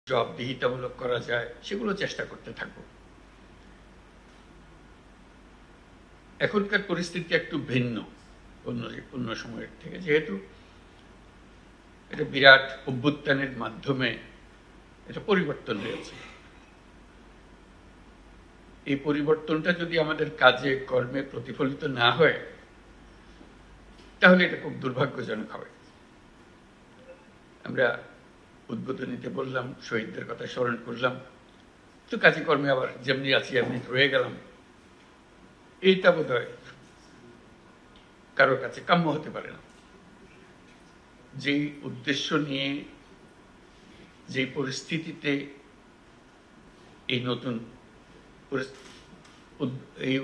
জবাবদিহিতামূলক করা যায় সেগুলো চেষ্টা করতে থাকবো। এখনকার পরিস্থিতি একটু ভিন্ন অন্য সময়ের থেকে, যেহেতু এটা বিরাট অভ্যুত্থানের মাধ্যমে এটা পরিবর্তন হয়েছে। এই পরিবর্তনটা যদি আমাদের কাজে কর্মে প্রতিফলিত না হয় তাহলে এটা খুব দুর্ভাগ্যজনক হবে। আমরা উদ্বোধনীতে বললাম, শহীদদের কথা স্মরণ করলাম, তো কাজে কর্মে আবার যেমনি আছি এমনি রয়ে গেলাম। এইটা বোধ হয় কারোর কাছে কাম্য হতে পারে না। যেই উদ্দেশ্য নিয়ে, যে পরিস্থিতিতে এই নতুন এই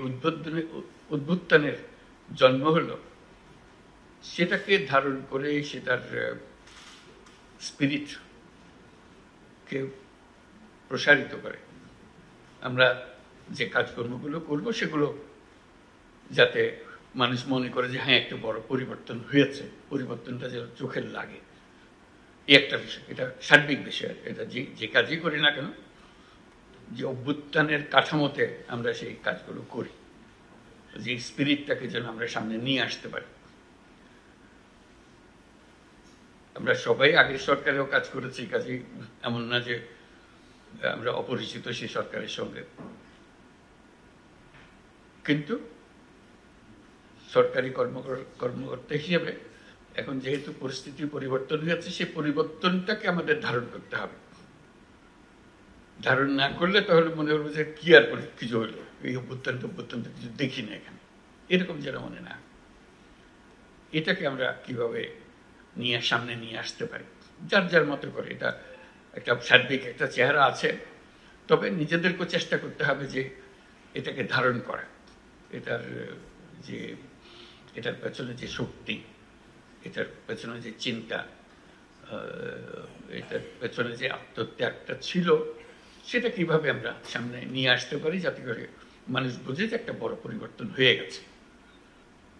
উদ্বোধনের জন্ম হলো, সেটাকে ধারণ করে সেটার স্পিরিটকে প্রসারিত করে আমরা যে কাজকর্মগুলো করব সেগুলো যাতে মানুষ মনে করে যে হ্যাঁ একটা বড় পরিবর্তন হয়েছে, পরিবর্তনটা যেন চোখের লাগে, এই একটা বিষয়। এটা সার্বিক বিষয়। এটা যে কাজই করি না কেন, যে অভ্যুত্থানের কাঠামোতে আমরা সেই কাজগুলো করি, যে স্পিরিটটাকে যেন আমরা সামনে নিয়ে আসতে পারি। আমরা সবাই আগের সরকারেও কাজ করেছি, কাজেই এমন না যে আমরা অপরিচিত সেই সরকারের সঙ্গে। কিন্তু সরকারি কর্মকর্তা হিসেবে এখন যেহেতু পরিস্থিতির পরিবর্তন হয়েছে, সেই পরিবর্তনটাকে আমাদের ধারণ করতে হবে। ধারণ না করলে তাহলে মনে হবে যে কি আর কিছু হলো, এই অভ্যুত্থানটা কিছু দেখি না এখানে, এরকম যেন মনে না। এটাকে আমরা কিভাবে সামনে নিয়ে আসতে পারি যার যার মতো করে। এটা একটা সার্বিক একটা চেহারা আছে, তবে নিজেদেরকেও চেষ্টা করতে হবে যে এটাকে ধারণ করা, এটার পেছনে যে শক্তি, এটার পেছনে যে চিন্তা, এটার পেছনে যে আত্মত্যাগটা ছিল, সেটা কিভাবে আমরা সামনে নিয়ে আসতে পারি যাতে করে মানুষ বুঝে যে একটা বড় পরিবর্তন হয়ে গেছে।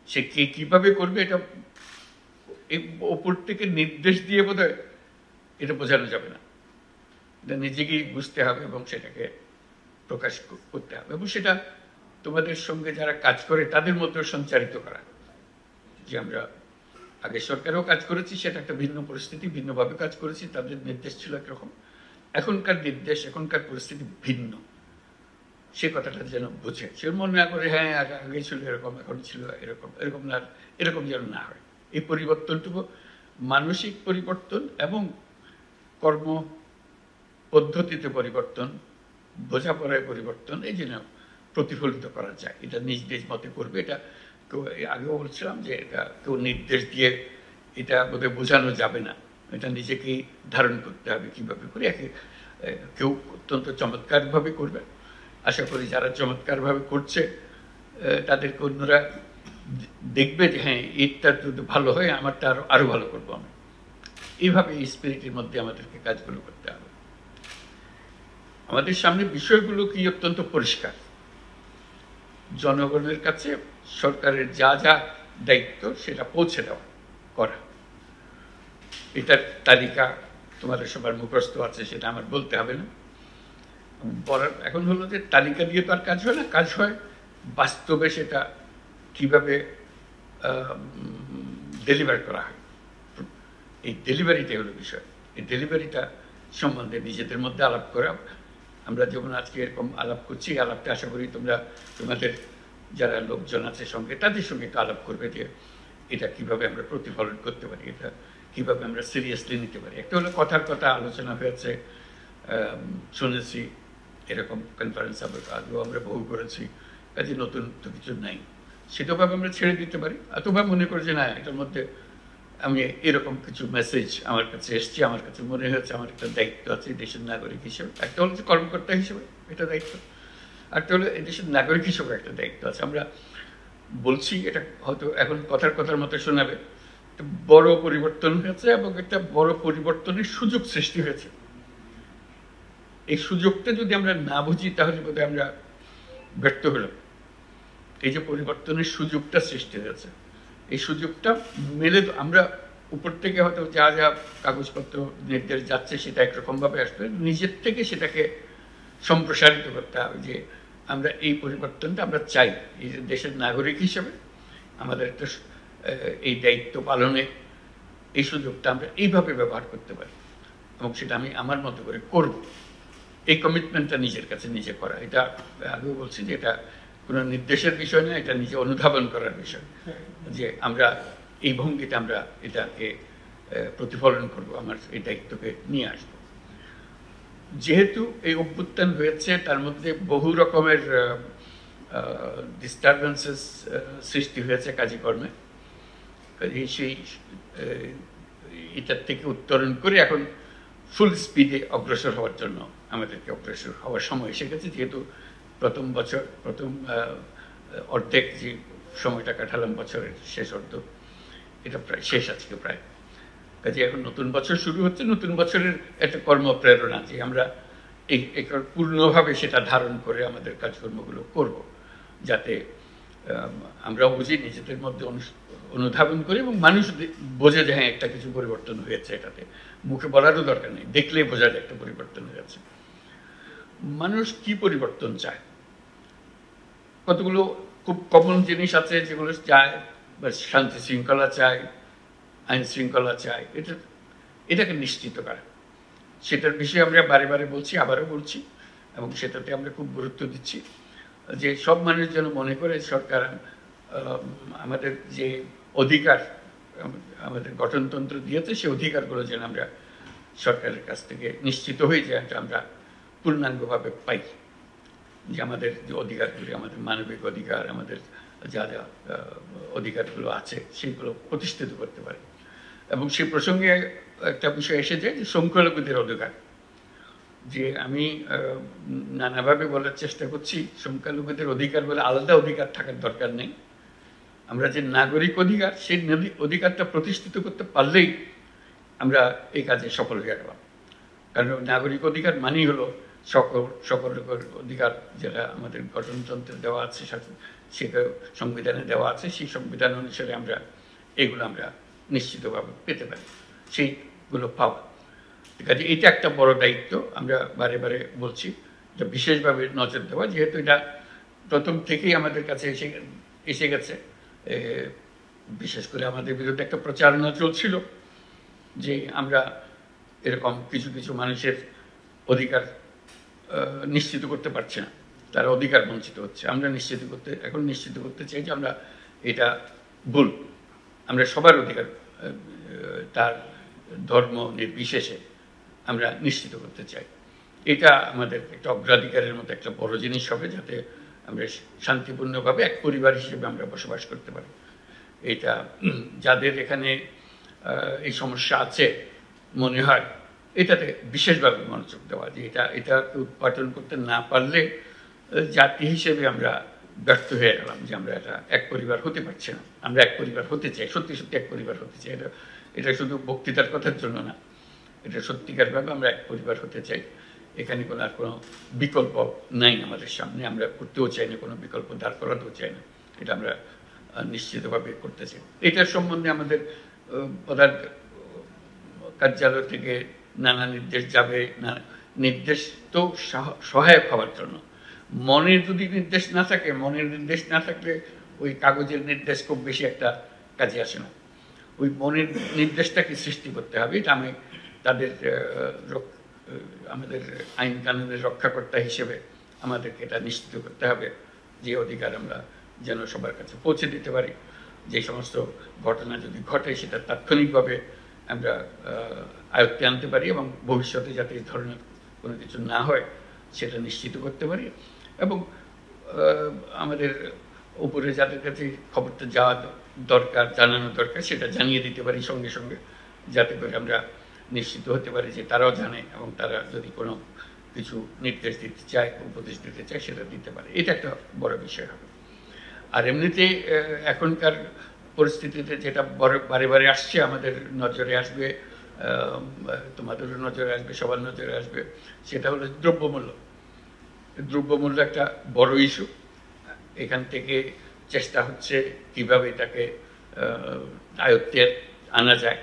সে কে কিভাবে করবে এটা ওপর থেকে নির্দেশ দিয়ে বোধহয় এটা বোঝানো যাবে না। এটা নিজেকেই বুঝতে হবে এবং সেটাকে প্রকাশ করতে হবে, এবং সেটা তোমাদের সঙ্গে যারা কাজ করে তাদের মধ্যেও সঞ্চারিত করা। যে আমরা আগে সরকারেও কাজ করেছি, সেটা একটা ভিন্ন পরিস্থিতি, ভিন্নভাবে কাজ করেছি, তাদের নির্দেশ ছিল একরকম, এখনকার নির্দেশ, এখনকার পরিস্থিতি ভিন্ন। সে কথাটা যেন বুঝে, সে মনে না করে হ্যাঁ আগে ছিল এরকম, এখন ছিল এরকম, এরকম না, এরকম যেন না হয়। এই পরিবর্তনটুকু মানসিক পরিবর্তন এবং কর্ম পদ্ধতিতে পরিবর্তন, বোঝাপড়ায় পরিবর্তন, এই জন্য প্রতিফলিত করা যায়। এটা নিজ নিজ মতে করবে। এটা কেউ, আগেও বলছিলাম যে এটা কেউ নির্দেশ দিয়ে এটা বোধহয় বোঝানো যাবে না, এটা নিজেকেই ধারণ করতে হবে কীভাবে করে। কেউ অত্যন্ত চমৎকারভাবে করবে, আশা করি যারা চমৎকারভাবে করছে তাদেরকে অন্যরা দেখবে যে হ্যাঁ এটা যদি ভালো হয় আমারটা আরো ভালো করবো আমি। এইভাবে এই স্পিরিটের মধ্যে আমাদেরকে কাজগুলো করতে হবে। আমাদের সামনে বিষয়গুলো কি অত্যন্ত পরিষ্কার। জনগণের কাছে সরকারের যা যা দায়িত্ব সেটা পৌঁছে দেওয়া করা, এটার তালিকা তোমাদের সবার মুখস্থ আছে, সেটা আমার বলতে হবে না। এখন হলো যে তালিকা দিয়ে তো আর কাজ হয় না, কাজ হয় বাস্তবে সেটা কিভাবে ডেলিভার করা হয়। এই ডেলিভারিটাই হলো বিষয়। এই ডেলিভারিটা সম্বন্ধে নিজেদের মধ্যে আলাপ করা। আমরা যেমন আজকে এরকম আলাপ করছি, আলাপটা আশা করি তোমাদের যারা লোকজন আছে সঙ্গে, তাদের সঙ্গে একটু আলাপ করবে যে এটা কিভাবে আমরা প্রতিফলন করতে পারি, এটা কিভাবে আমরা সিরিয়াসলি নিতে পারি। একটা হলো কথার কথা আলোচনা হয়েছে, শুনেছি, এরকম কনফারেন্স আগেও আমরা বহু করেছি, কাজে নতুন তো কিছু নাই, সেটাভাবে আমরা ছেড়ে দিতে পারি। অথবা মনে করি যে না, এটার মধ্যে আমি এরকম কিছু মেসেজ আমার কাছে এসছে, আমার কাছে মনে হয়েছে আমার একটা দায়িত্ব আছে দেশের নাগরিক হিসেবে। একটা হলো যে কর্মকর্তা হিসেবে এটা দায়িত্ব, একটা হলো দেশের নাগরিক হিসেবে একটা দায়িত্ব আছে। আমরা বলছি, এটা হয়তো এখন কথার মতো শোনাবে, বড় পরিবর্তন হয়েছে এবং একটা বড় পরিবর্তনের সুযোগ সৃষ্টি হয়েছে। এই সুযোগটা যদি আমরা না বুঝি তাহলে বোধহয় আমরা ব্যর্থ হলাম। এই যে পরিবর্তনের সুযোগটা সৃষ্টি হয়েছে, এই সুযোগটা আমরা উপর থেকে হয়তো যা যা কাগজপত্র নির্দেশ যাচ্ছে সেটা একরকমভাবে আসবে, নিজের থেকে সেটাকে সম্প্রসারিত করতে হবে যে আমরা এই পরিবর্তনটা আমরা চাই। এই যে দেশের নাগরিক হিসেবে আমাদের একটা এই দায়িত্ব পালনে এই সুযোগটা আমরা এইভাবে ব্যবহার করতে পারি এবং সেটা আমি আমার মতো করে করব, এই কমিটমেন্টটা নিজের কাছে নিজে করা। এটা আগেও বলছি যে এটা কোনো নির্দেশের বিষয় না, এটা নিজে অনুধাবন করার বিষয় যে আমরা এই ভঙ্গিতে আমরা এটাকে প্রতিফলন করব, আমার এই দায়িত্বকে নিয়ে আসব। যেহেতু এই অভ্যুত্থান হয়েছে তার মধ্যে বহু রকমের ডিস্টারবেন্সেস সৃষ্টি হয়েছে কাজকর্মে, সেই এটার থেকে উত্তরণ করে এখন ফুল স্পিডে অগ্রসর হওয়ার জন্য আমাদেরকে অগ্রসর হওয়ার সময় এসে গেছে। যেহেতু প্রথম অর্ধেক যে সময়টা কাটালাম বছরের শেষ অর্ধ, এটা প্রায় শেষ আজকে প্রায়। কাজে এখন নতুন বছর শুরু হচ্ছে, নতুন বছরের একটা কর্মপ্রেরণা যে আমরা এই পূর্ণভাবে সেটা ধারণ করে আমাদের কাজকর্মগুলো করব, যাতে আমরাও বুঝি, নিজেদের মধ্যে অনুধাবন করি এবং মানুষ বোঝে যে হ্যাঁ একটা কিছু পরিবর্তন হয়েছে। এটাতে মুখে বলারও দরকার নেই, দেখলেই বোঝা যায় একটা পরিবর্তন হয়েছে। মানুষ কি পরিবর্তন চায়? কতগুলো খুব কমন জিনিস আছে যেগুলো চায়, বা শান্তি শৃঙ্খলা চায়, আইন শৃঙ্খলা চায়, এটাকে নিশ্চিত করে। সেটার বিষয়ে আমরা বারে বারে বলছি, আবারও বলছি, এবং সেটাতে আমরা খুব গুরুত্ব দিচ্ছি যে সব মানুষ যেন মনে করে সরকার আমাদের যে অধিকার আমাদের গঠনতন্ত্র দিয়েছে, সেই অধিকারগুলো যেন আমরা সরকারের কাছ থেকে নিশ্চিত হয়ে যায় আমরা পূর্ণাঙ্গভাবে পাই। যে আমাদের যে অধিকারগুলি, আমাদের মানবিক অধিকার, আমাদের যা যা অধিকারগুলো আছে সেগুলো প্রতিষ্ঠিত করতে পারে। এবং সেই প্রসঙ্গে একটা বিষয় এসে যায় যে সংখ্যালঘুদের অধিকার, যে আমি নানাভাবে বলার চেষ্টা করছি সংখ্যালঘুদের অধিকার বলে আলাদা অধিকার থাকার দরকার নেই। আমরা যে নাগরিক অধিকার, সেই অধিকারটা প্রতিষ্ঠিত করতে পারলেই আমরা এই কাজে সফল হয়ে গেলাম। কারণ নাগরিক অধিকার মানেই হলো সকল অধিকার যেটা আমাদের গঠনতন্ত্রে দেওয়া আছে, সেটা সংবিধানে দেওয়া আছে, সেই সংবিধান অনুসারে আমরা এগুলো আমরা নিশ্চিতভাবে পেতে পারি, সেইগুলো পাওয়া। কাজে এটা একটা বড় দায়িত্ব, আমরা বারে বারে বলছি, যে বিশেষভাবে নজর দেওয়া, যেহেতু এটা প্রথম থেকেই আমাদের কাছে এসে গেছে। বিশেষ করে আমাদের বিরুদ্ধে একটা প্রচারণা চলছিল যে আমরা এরকম কিছু কিছু মানুষের অধিকার নিশ্চিত করতে পারছি না, তারা অধিকার বঞ্চিত হচ্ছে। আমরা এখন নিশ্চিত করতে চাই যে আমরা এটা ভুল, আমরা সবার অধিকার তার ধর্ম নির্বিশেষে আমরা নিশ্চিত করতে চাই। এটা আমাদের একটা অগ্রাধিকারের মতো একটা বড় জিনিস হবে, যাতে আমরা শান্তিপূর্ণভাবে এক পরিবার হিসেবে আমরা বসবাস করতে পারি। এটা যাদের এখানে এই সমস্যা আছে মনে হয়, এটাতে বিশেষভাবে মনোযোগ দেওয়া, যে এটাকে উৎপাদন করতে না পারলে জাতি হিসেবে আমরা ব্যর্থ হয়ে গেলাম, যে আমরা এক পরিবার হতে পারছি না। আমরা এক পরিবার হতে চাই, সত্যি সত্যি এক পরিবার হতে চাই। এটা শুধু বক্তৃতার কথার জন্য না, এটা সত্যিকারভাবে আমরা এক পরিবার হতে চাই। এখানে আর কোনো বিকল্প নাই আমাদের সামনে, আমরা করতেও চাই না, কোনো বিকল্প দাঁড় করাতেও চাই না, এটা আমরা নিশ্চিতভাবে করতে চাই। এটার সম্বন্ধে আমাদের প্রধান কার্যালয় থেকে নানা নির্দেশ যাবে, নির্দেশ তো সহায়ক হওয়ার জন্য। মনের যদি নির্দেশ না থাকে, মনের নির্দেশ না থাকলে ওই কাগজের নির্দেশ খুব বেশি একটা কাজে আসে না। ওই মনের নির্দেশটাকে সৃষ্টি করতে হবে। এটা আমি তাদের আমাদের আইন কানুনের রক্ষাকর্তা হিসেবে আমাদেরকে এটা নিশ্চিত করতে হবে যে অধিকার আমরা যেন সবার কাছে পৌঁছে দিতে পারি। যে সমস্ত ঘটনা যদি ঘটে সেটা তাৎক্ষণিকভাবে আমরা আয়ত্তে আনতে পারি এবং ভবিষ্যতে যাতে এই ধরনের কোনো কিছু না হয় সেটা নিশ্চিত করতে পারি। এবং আমাদের উপরে যাদের কাছে খবরটা যাওয়া দরকার, জানানো দরকার, সেটা জানিয়ে দিতে পারি সঙ্গে সঙ্গে, যাতে করে আমরা নিশ্চিত হতে পারি যে তারাও জানে এবং তারা যদি কোনো কিছু নির্দেশ দিতে চায়, উপদেশ দিতে চায়, সেটা দিতে পারে। এটা একটা বড় বিষয় হবে। আর এমনিতে এখনকার পরিস্থিতিতে যেটা বারে বারে আসছে, আমাদের নজরে আসবে, তোমাদেরও নজরে আসবে, সবার নজরে আসবে, সেটা হলো দ্রব্যমূল্য। দ্রব্যমূল্য একটা বড় ইস্যু। এখান থেকে চেষ্টা হচ্ছে কিভাবে এটাকে আয়ত্তে আনা যায়।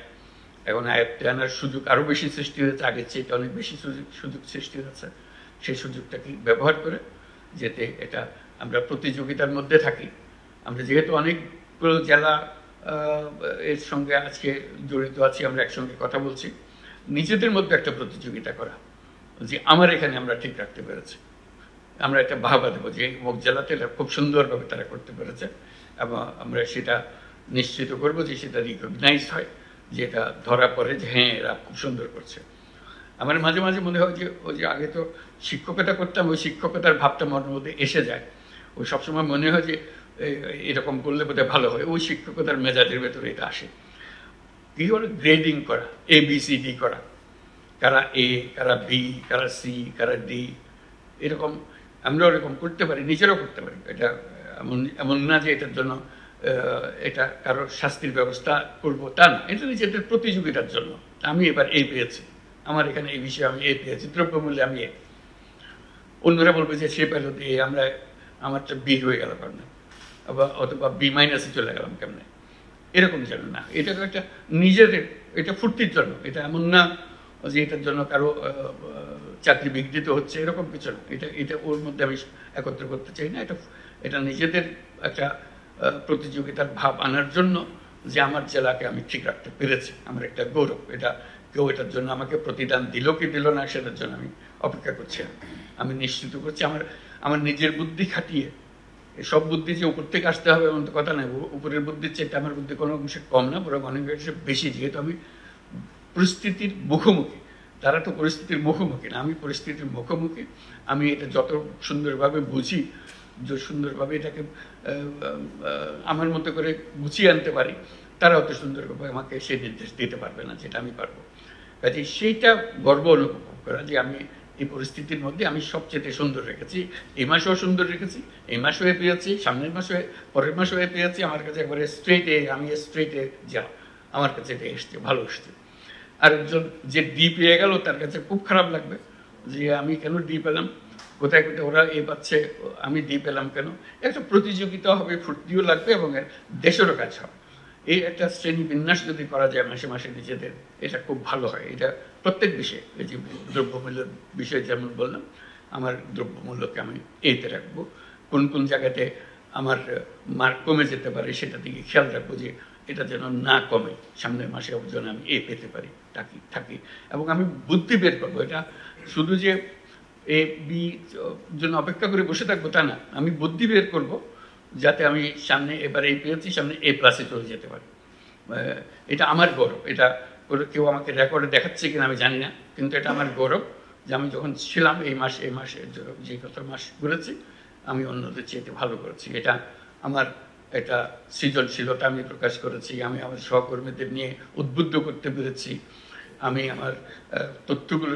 এখন আয়ত্তে আনার সুযোগ আরও বেশি সৃষ্টি হয়েছে, আগের চেয়ে অনেক বেশি সুযোগ সৃষ্টি হয়েছে। সেই সুযোগটাকে ব্যবহার করে যাতে এটা আমরা প্রতিযোগিতার মধ্যে থাকি। আমরা যেহেতু অনেকগুলো জেলা এর সঙ্গে আজকে জড়িত আছি, আমরা একসঙ্গে কথা বলছি, নিজেদের মধ্যে একটা প্রতিযোগিতা করা যে আমার এখানে আমরা ঠিক রাখতে পেরেছি, আমরা একটা বাহবা দেবো যে অমুক জেলাতে এটা খুব সুন্দরভাবে তারা করতে পেরেছে, এবং আমরা সেটা নিশ্চিত করবো যে সেটা রিকগনাইজ হয়, যে এটা ধরা পড়ে যে হ্যাঁ এরা খুব সুন্দর করছে। আমার মাঝে মাঝে মনে হয় যে ওই যে আগে তো শিক্ষকতা করতাম, ওই শিক্ষকতার ভাবটা মনের মধ্যে এসে যায়, ওই সবসময় মনে হয় যে এরকম করলে বোধহয় ভালো হয়, ওই শিক্ষকতার মেজাজের ভেতরে এটা আসে। কি হলো গ্রেডিং করা, ABCD করা, কারা A, কারা B, কারা C, কারা D, এরকম আমরা ওরকম করতে পারি, নিজেরাও করতে পারি। এটা এমন না যে এটার জন্য এটা কারোর শাস্তির ব্যবস্থা করবো তা না, এটা নিজেদের প্রতিযোগিতার জন্য। আমি এবার A পেয়েছি, আমার এখানে এই বিষয়ে আমি A পেয়েছি, দ্রব্যমূল্যে আমি A, অন্যরা বলবে যে সে পেল A, আমরা আমারটা B হয়ে গেল কারণ, অথবা B- চলে গেলাম কেমনে, এরকম যেন না। এটা একটা নিজেদের, এটা ফুর্তির জন্য, এটা এমন না যে এটার জন্য কারো চাকরি বিঘ্নিত হচ্ছে, এরকম কিছু না। এটা ওর মধ্যে আমি একত্র করতে চাই না। এটা নিজেদের একটা প্রতিযোগিতার ভাব আনার জন্য, যে আমার জেলাকে আমি ঠিক রাখতে পেরেছি, আমার একটা গৌরব। এটা কেউ এটার জন্য আমাকে প্রতিদান দিল কি দিল না সেটার জন্য আমি অপেক্ষা করছি না, আমি নিশ্চিত করছি আমার নিজের বুদ্ধি খাটিয়ে। সব বুদ্ধি যে উপর থেকে আসতে হবে এমন তো কথা নাই, উপরের বুদ্ধির চেয়ে আমার বুদ্ধি কোনো অংশে কম না, বরং অনেক অংশে বেশি, যেহেতু আমি পরিস্থিতির মুখোমুখি। তারা তো পরিস্থিতির মুখোমুখি না, আমি পরিস্থিতির মুখোমুখি। আমি এটা যত সুন্দরভাবে বুঝি, যে সুন্দরভাবে এটাকে আমার মতো করে গুছিয়ে আনতে পারি, তারা অত সুন্দরভাবে আমাকে সেই নির্দেশ দিতে পারবে না যেটা আমি পারবো। কাজে সেইটা গর্ব অনুভব করা যে আমি এই পরিস্থিতির মধ্যে আমি সবচেয়ে সুন্দর রেখেছি, এই মাসেও সুন্দর রেখেছি, এই মাসেও পেয়েছি, সামনের মাসে পরের মাসেও পেয়েছি। আমার কাছে একবারে স্ট্রেটে, আমি স্ট্রেটে যা, আমার কাছে এটা এসছে, ভালো এসছে। আরেকজন যে ডি পেয়ে গেল তার কাছে খুব খারাপ লাগবে যে আমি কেন ডি পেলাম, কোথায় কোথায় ওরা এ পাচ্ছে, আমি ডি পেলাম কেন। একটা প্রতিযোগিতা হবে, ফুর্তিও লাগবে, এবং দেশেরও কাজ হবে। এই একটা শ্রেণী বিন্যাস যদি করা যায় মাসে মাসে নিজেদের, এটা খুব ভালো হয়। এটা প্রত্যেক বিষয়ে, এই যে দ্রব্যমূল্যের বিষয়ে যেমন বললাম, আমার দ্রব্যমূল্যকে আমি এতে রাখবো, কোন কোন জায়গাতে আমার মার্ক কমে যেতে পারে সেটা দিকে খেয়াল রাখবো, যে এটা যেন না কমে, সামনের মাসে যেন আমি পেতে পারি থাকি। এবং আমি বুদ্ধি বের করবো, এটা শুধু যে B জন্য অপেক্ষা করে বসে থাকবো তা না, আমি বুদ্ধি বের করবো যাতে আমি সামনে এবার পেয়েছি, সামনে A+ চলে যেতে পারি। এটা আমার গৌরব। এটা কেউ আমাকে রেকর্ডে দেখাচ্ছে কিনা আমি জানি না, কিন্তু এটা আমার গৌরব যে আমি যখন ছিলাম এই মাসে যে কত মাস ঘুরেছি, আমি অন্যদের চেয়ে ভালো করেছি। এটা আমার একটা সৃজনশীলতা আমি প্রকাশ করেছি, আমি আমার সহকর্মীদের নিয়ে উদ্বুদ্ধ করতে পেরেছি, আমি আমার তথ্যগুলো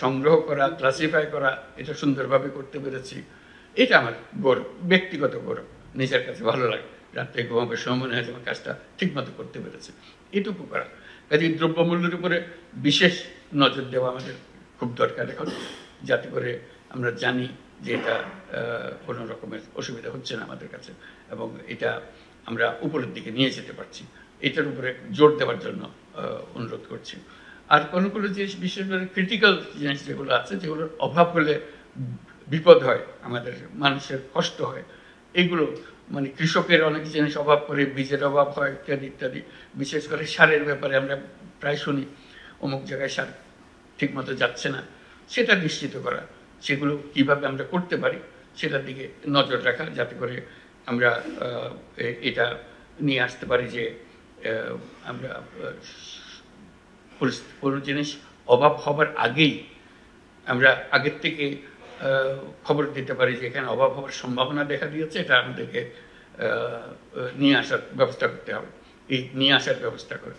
সংগ্রহ করা, ক্লাসিফাই করা, এটা সুন্দরভাবে করতে পেরেছি। এটা আমার গৌরব, ব্যক্তিগত গৌরব, নিজের কাছে ভালো লাগে। রাত্রে ঘুমাবার সময় মনে হয় আমার কাজটা ঠিকমতো করতে পেরেছে, এটুকু করা। কাজে দ্রব্যমূল্যের উপরে বিশেষ নজর দেওয়া আমাদের খুব দরকার এখন, যাতে করে আমরা জানি যে এটা কোনো রকমের অসুবিধা হচ্ছে না আমাদের কাছে, এবং এটা আমরা উপরের দিকে নিয়ে যেতে পারছি। এটার উপরে জোর দেওয়ার জন্য অনুরোধ করছি। আর কোনো কোনো জিনিস, বিশেষ করে ক্রিটিক্যাল জিনিস যেগুলো আছে, যেগুলোর অভাব হলে বিপদ হয়, আমাদের মানুষের কষ্ট হয়, এগুলো মানে কৃষকের অনেক জিনিস অভাব করে, বীজের অভাব হয় ইত্যাদি ইত্যাদি। বিশেষ করে সারের ব্যাপারে আমরা প্রায় শুনি অমুক জায়গায় সার ঠিকমতো যাচ্ছে না, সেটা নিশ্চিত করা, সেগুলো কিভাবে আমরা করতে পারি সেটার দিকে নজর রাখা, যাতে করে আমরা এটা নিয়ে আসতে পারি যে আমরা কোনো জিনিস অভাব হবার আগেই আমরা আগের থেকে খবর দিতে পারি যে এখানে অভাব হওয়ার সম্ভাবনা দেখা দিয়েছে, এটা আমাদেরকে নিয়ে আসার ব্যবস্থা করতে হবে। এই নিয়ে আসার ব্যবস্থা করে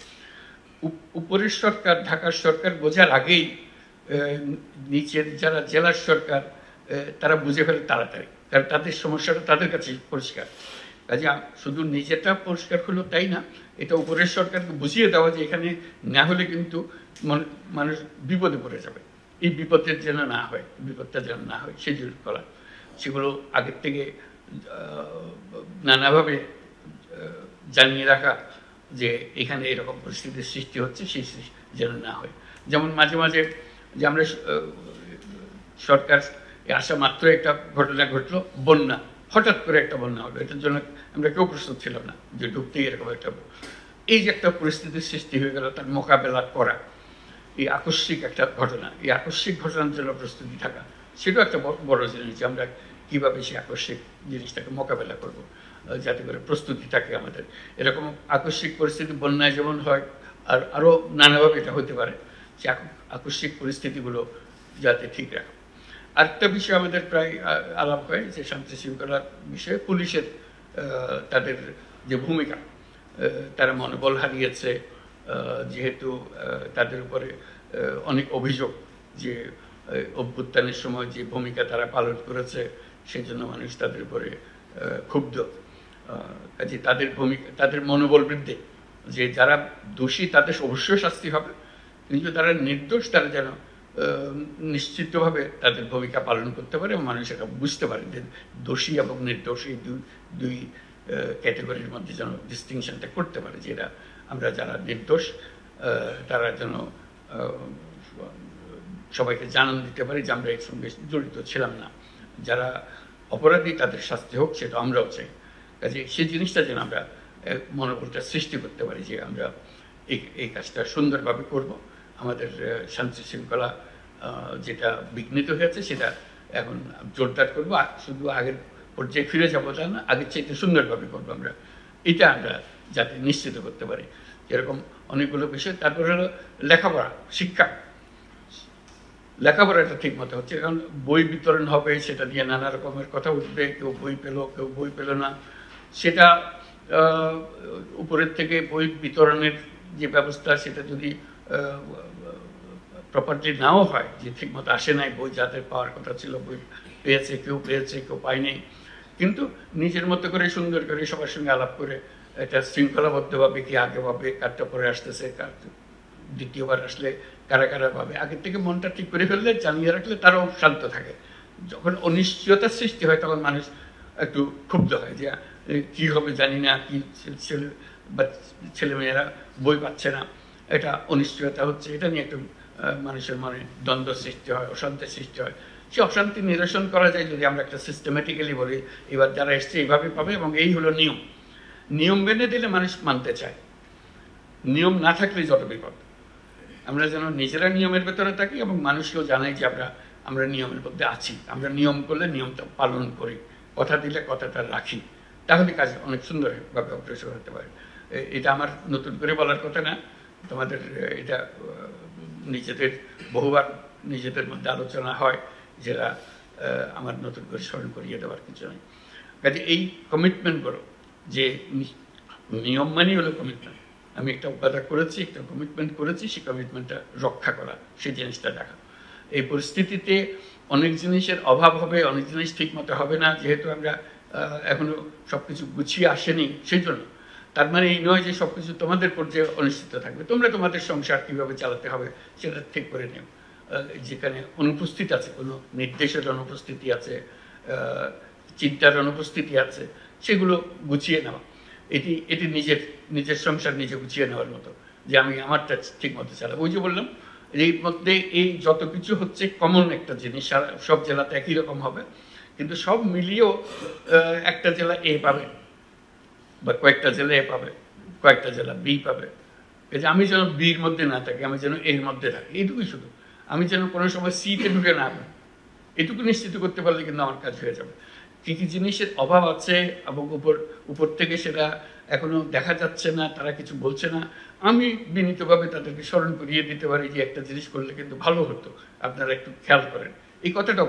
উপরের সরকার, ঢাকার সরকার বোঝার আগেই নিচের যারা জেলার সরকার তারা বুঝে ফেলে তাড়াতাড়ি, কারণ তাদের সমস্যাটা তাদের কাছে পরিষ্কার। কাজে শুধু নিজেটা পরিষ্কার হলো তাই না, এটা উপরের সরকারকে বুঝিয়ে দেওয়া যে এখানে না হলে কিন্তু মানুষ বিপদে পড়ে যাবে, এই বিপদের যেন না হয়, বিপদটা যেন না হয় সেগুলো করা, সেগুলো আগের থেকে নানাভাবে জানিয়ে রাখা, যে এখানে এরকম পরিস্থিতির সৃষ্টি হচ্ছে, সেই যেন না হয়। যেমন মাঝে মাঝে যে আমরা সরকার আসা মাত্র একটা ঘটনা ঘটলো, বন্যা, হঠাৎ করে একটা বন্যা হলো, এটার জন্য আমরা কেউ প্রস্তুত ছিল না যে ঢুকতেই এরকম একটা, এই যে একটা পরিস্থিতির সৃষ্টি হয়ে গেল, তার মোকাবেলা করা, এই আকস্মিক একটা ঘটনা, এই আকস্মিক ঘটনার জন্য প্রস্তুতি থাকা, সেটাও একটা বড় জিনিস যে আমরা কীভাবে সেই আকস্মিক জিনিসটাকে মোকাবেলা করব, যাতে করে প্রস্তুতি থাকে আমাদের। এরকম আকস্মিক পরিস্থিতি বন্যায় যেমন হয়, আর আরও নানাভাবে এটা হতে পারে, যে আকস্মিক পরিস্থিতিগুলো যাতে ঠিক রাখা। আরেকটা বিষয় আমাদের প্রায় আলাপ হয় যে শান্তি শৃঙ্খলার বিষয়ে পুলিশের তাদের যে ভূমিকা, তারা মনোবল হারিয়েছে, যেহেতু তাদের উপরে অনেক অভিযোগ যে অভ্যুত্থানের সময় যে ভূমিকা তারা পালন করেছে, সেই জন্য মানুষ তাদের উপরে ক্ষুব্ধ। কাজে তাদের ভূমিকা, তাদের মনোবল বৃদ্ধি, যে যারা দোষী তাদের অবশ্যই শাস্তি হবে, কিন্তু তারা নির্দোষ, তারা যেন নিশ্চিতভাবে তাদের ভূমিকা পালন করতে পারে এবং মানুষ এটা বুঝতে পারে যে দোষী এবং নির্দোষ এই দুই ক্যাটাগরির মধ্যে যেন ডিস্টিংশনটা করতে পারে, যে এরা আমরা যারা নির্দোষ তারা যেন সবাইকে জানান দিতে পারি যে আমরা এর সঙ্গে জড়িত ছিলাম না, যারা অপরাধী তাদের শাস্তি হোক, সেটা আমরাও চাই। কাজে সেই জিনিসটা যেন আমরা মনোবলটা সৃষ্টি করতে পারি যে আমরা এই কাজটা সুন্দরভাবে করব, আমাদের শান্তি শৃঙ্খলা যেটা বিঘ্নিত হয়েছে সেটা এখন জোরদার করবো, শুধু আগের পর্যায়ে ফিরে যাবো তা না, আগের চাইতে সুন্দরভাবে করবো আমরা, এটা আমরা যাতে নিশ্চিত করতে পারি। এরকম অনেকগুলো বিষয়। তারপর হলো লেখাপড়া, শিক্ষা, লেখাপড়াটা ঠিক মতো হচ্ছে। এখন বই বিতরণ হবে, সেটা নিয়ে নানা রকমের কথা উঠবে, কেউ বই পেল, কেউ বই পেল না, সেটা উপরের থেকে বই বিতরণের যে ব্যবস্থা, সেটা যদি প্রপারলি নাও হয়, যে ঠিক মতো আসে নাই বই, যাদের পাওয়ার কথা ছিল বই পেয়েছে, কেউ পায়নি, কিন্তু নিজের মতো করে সুন্দর করে সবার সঙ্গে আলাপ করে এটা শৃঙ্খলাবদ্ধভাবে, কি আগে ভাবে কারটা পরে আসতেছে, কার দ্বিতীয়বার আসলে কারা কারা ভাবে, আগের থেকে মনটা ঠিক করে ফেললে, জানিয়ে রাখলে তারাও শান্ত থাকে। যখন অনিশ্চয়তার সৃষ্টি হয় তখন মানুষ একটু ক্ষুব্ধ হয় যে কি হবে জানি না, কি ছেলেমেয়েরা বই পাচ্ছে না, এটা অনিশ্চয়তা হচ্ছে, এটা নিয়ে একটু মানুষের মনে দ্বন্দ্ব সৃষ্টি হয়, অশান্তির সৃষ্টি হয়। সে অশান্তি নিরসন করা যায় যদি আমরা একটা সিস্টেমেটিক্যালি বলি, এবার যারা এসছে এইভাবে পাবে এবং এই হলো নিয়ম, নিয়ম মেনে দিলে মানুষ মানতে চায়। নিয়ম না থাকলে যত বিপদ। আমরা যেন নিজেরা নিয়মের ভেতরে থাকি এবং মানুষকেও জানাই যে আমরা নিয়মের মধ্যে আছি, আমরা নিয়ম করলে নিয়মটা পালন করি, কথা দিলে কথাটা রাখি, তাহলে কাজ অনেক সুন্দরভাবে অগ্রসর হতে পারে। এটা আমার নতুন করে বলার কথা না, তোমাদের এটা বহুবার নিজেদের মধ্যে আলোচনা হয়, যেটা আমার নতুন করে স্মরণ করিয়ে দেওয়ার কিছু নয়। কাজে এই কমিটমেন্টগুলো, যে নিয়ম মানেই হলো কমিটমেন্ট, আমি একটা ওয়াদা করেছি, একটা কমিটমেন্ট করেছি, সেই কমিটমেন্টটা রক্ষা করা, সেই জিনিসটা দেখা। এই পরিস্থিতিতে অনেক জিনিসের অভাব হবে, অনেক জিনিস ঠিক মতো হবে না, যেহেতু আমরা এখনো সবকিছু গুছিয়ে আসেনি, সেই জন্য। তার মানে এই নয় যে সবকিছু তোমাদের পর্যায়ে অনিশ্চিত থাকবে, তোমরা তোমাদের সংসার কিভাবে চালাতে হবে সেটা ঠিক করে নিও। যেখানে অনুপস্থিত আছে, কোনো নির্দেশের অনুপস্থিতি আছে, চিন্তার অনুপস্থিতি আছে, সেগুলো গুছিয়ে নেওয়া, এটি নিজের সংসার নিজে গুছিয়ে নেওয়ার মতো, যে আমি আমারটা ঠিক মতো চালাবো। ওই যে বললাম, এর মধ্যে এই যত কিছু হচ্ছে কমন একটা জিনিস, সব জেলাতে একই রকম হবে, কিন্তু সব মিলিয়েও একটা জেলা এ পাবে, বা কয়েকটা জেলা এ পাবে, কয়েকটা জেলা বি পাবে। এই যে আমি যেন বির মধ্যে না থাকি, আমি যেন এর মধ্যে থাকি, এইটুকুই শুধু। আমি যেন কোনো সময় সিতে ঢুকে না পাই, এটুকু নিশ্চিত করতে পারলে কিন্তু আমার কাজ হয়ে যাবে। কী কী জিনিসের অভাব আছে এবং উপর থেকে সেটা এখনো দেখা যাচ্ছে না, তারা কিছু বলছে না, আমি বিনীতভাবে তাদেরকে স্মরণ করিয়ে দিতে পারি যে একটা জিনিস করলে কিন্তু ভালো হতো, আপনারা একটু খেয়াল করেন। এই কথাটা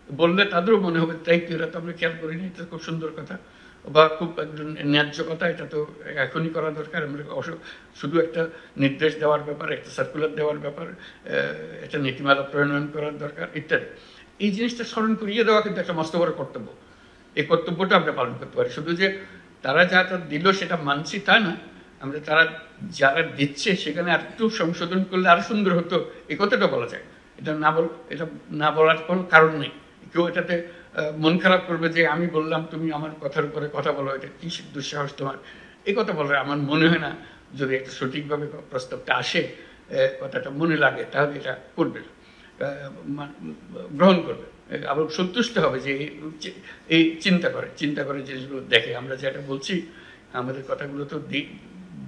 বললে তাদেরও মনে হবে তাই তো, এরা তো আমরা খেয়াল করিনি, এটা খুব সুন্দর কথা বা খুব একজন ন্যায্য কথা, এটা তো এখনই করা দরকার। আমরা শুধু একটা নির্দেশ দেওয়ার ব্যাপার, একটা সার্কুলার দেওয়ার ব্যাপার, একটা নীতিমালা প্রণয়ন করার দরকার ইত্যাদি। এই জিনিসটা স্মরণ করিয়ে দেওয়া কিন্তু একটা মস্ত বড় কর্তব্য। এই কর্তব্যটা আমরা পালন করতে পারি। শুধু যে তারা যাটা দিল সেটা মানছি তা না, আমরা তারা যারা দিচ্ছে সেখানে আর একটু সংশোধন করলে আরো সুন্দর হতো, এই কথাটা বলা যায়। এটা না বলার কোনো কারণ নেই। কেউ এটাতে মন খারাপ করবে যে আমি বললাম তুমি আমার কথার উপরে কথা বলো, এটা কি দুঃসাহস তোমার, এই কথা বলার আমার মনে হয় না, যদি একটা সঠিকভাবে প্রস্তাবটা আসে, কথাটা মনে লাগে, তাহলে এটা করবে, গ্রহণ করবে, আবার সন্তুষ্ট হবে যে এই চিন্তা করে জিনিসগুলো দেখে। আমরা যেটা বলছি আমাদের কথাগুলো তো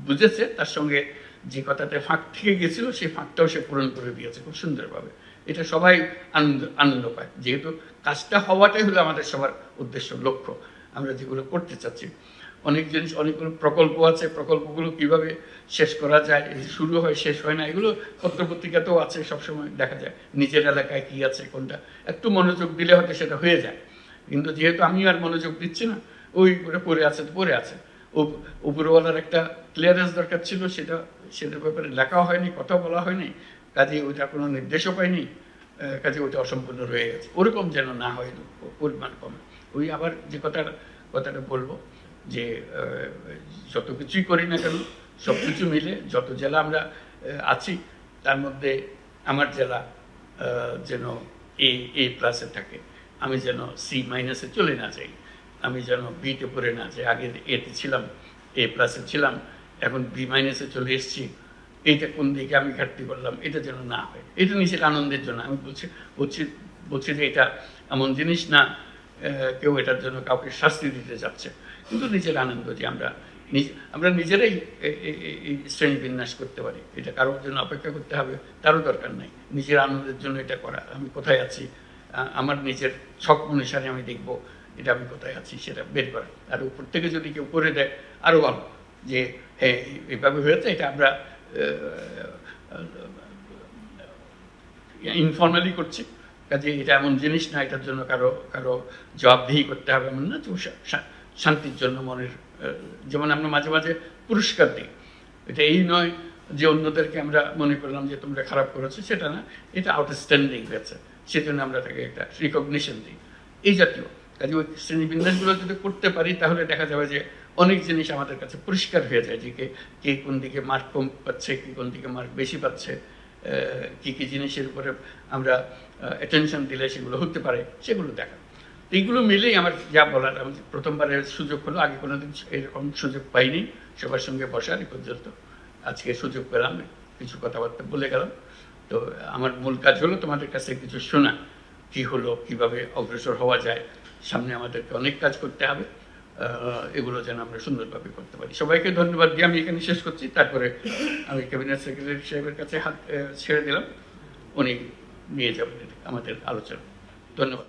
বুঝেছে, তার সঙ্গে যে কথাটা ফাঁক থেকে গেছিল সেই ফাঁকটাও সে পূরণ করে দিয়েছে খুব সুন্দরভাবে। এটা সবাই আনন্দ পায়, যেহেতু কাজটা হওয়াটাই হলো আমাদের সবার উদ্দেশ্য, লক্ষ্য। আমরা যেগুলো করতে চাচ্ছি, অনেক জিনিস, অনেকগুলো প্রকল্প আছে, প্রকল্পগুলো কিভাবে শেষ করা যায়, শুরু হয় শেষ হয় না, এগুলো পত্রপত্রিকাতেও আছে, সবসময় দেখা যায় নিজের এলাকায় কি আছে, কোনটা একটু মনোযোগ দিলে হয়তো সেটা হয়ে যায়। কিন্তু যেহেতু আমি আর মনোযোগ দিচ্ছি না, ওই পড়ে আছে তো পড়ে আছে। উপরওয়ালার একটা ক্লিয়ারেন্স দরকার ছিল, সেটার ব্যাপারে লেখাও হয়নি, কথা বলা হয়নি, কাজে ওইটা কোনো নির্দেশও পাইনি, কাজে ওইটা অসম্পূর্ণ রয়ে গেছে। ওরকম যেন না হয়, পরিমাণ কমে। ওই আবার যে কথাটা বলবো যে যত কিছুই করি না কেন, সব কিছু মিলে যত জেলা আমরা আছি, তার মধ্যে আমার জেলা যেন A+ থাকে, আমি যেন C- চলে না যাই, আমি যেন বিতে পড়ে না যাই। আগে এতে ছিলাম, A+ ছিলাম, এখন B- চলে এসেছি। এইটা কোন দিকে আমি ঘাটতি করলাম, এটা যেন না হয়। এটা নিজের আনন্দের জন্য আমি বলছি যে এটা এমন জিনিস না কেউ এটার জন্য কাউকে শাস্তি দিতে যাচ্ছে, কিন্তু নিজের আনন্দ যে আমরা নিজেরাই এই শ্রেণী বিন্যাস করতে পারি। এটা কারোর জন্য অপেক্ষা করতে হবে তারও দরকার নাই, নিজের আনন্দের জন্য এটা করা। আমি কোথায় আছি, আমার নিজের ছক অনুসারে আমি দেখব এটা আমি কোথায় আছি, সেটা বের করা। আর উপর থেকে যদি কেউ করে দেয় আরও ভালো, যে হ্যাঁ এইভাবে হয়েছে, এটা আমরা ইনফর্মালি করছি, কাজে এটা এমন জিনিস না এটার জন্য কারো জবাবদিহি করতে হবে, এমন না। শান্তির জন্য মনের, যেমন আমরা মাঝে মাঝে পুরস্কার দিই, এটা এই নয় যে অন্যদেরকে আমরা মনে করলাম যে তোমরা খারাপ করেছো, সেটা না, এটা আউটস্ট্যান্ডিং হয়েছে, সেজন্য আমরা তাকে একটা রিকগনিশন দিই, এই জাতীয়। কাজে ওই শ্রেণীবিন্যাসগুলো যদি করতে পারি, তাহলে দেখা যাবে যে অনেক জিনিস আমাদের কাছে পরিষ্কার হয়ে যায়, যে কে কোন দিকে মার্ক কম পাচ্ছে, কে কোন দিকে মার্ক বেশি পাচ্ছে, কি জিনিসের উপরে আমরা অ্যাটেনশন দিলে সেগুলো হতে পারে, সেগুলো দেখা। এইগুলো মিলেই আমার যা বলার, আমি প্রথমবারের সুযোগ হলো, আগে কোনোদিন এরকম সুযোগ পাইনি সবার সঙ্গে বসার। এই পর্যন্ত আজকে সুযোগ পেলাম, কিছু কথাবার্তা বলে গেলাম। তো আমার মূল কাজ হলো তোমাদের কাছে কিছু শোনা, কি হলো, কিভাবে অগ্রসর হওয়া যায়, সামনে আমাদেরকে অনেক কাজ করতে হবে, এগুলো যেন আমরা সুন্দরভাবে করতে পারি। সবাইকে ধন্যবাদ দিয়ে আমি এখানে শেষ করছি। তারপরে আমি ক্যাবিনেট সেক্রেটারি সাহেবের কাছে হাত ছেড়ে দিলাম, উনি নিয়ে যাবেন আমাদের আলোচনা। ধন্যবাদ।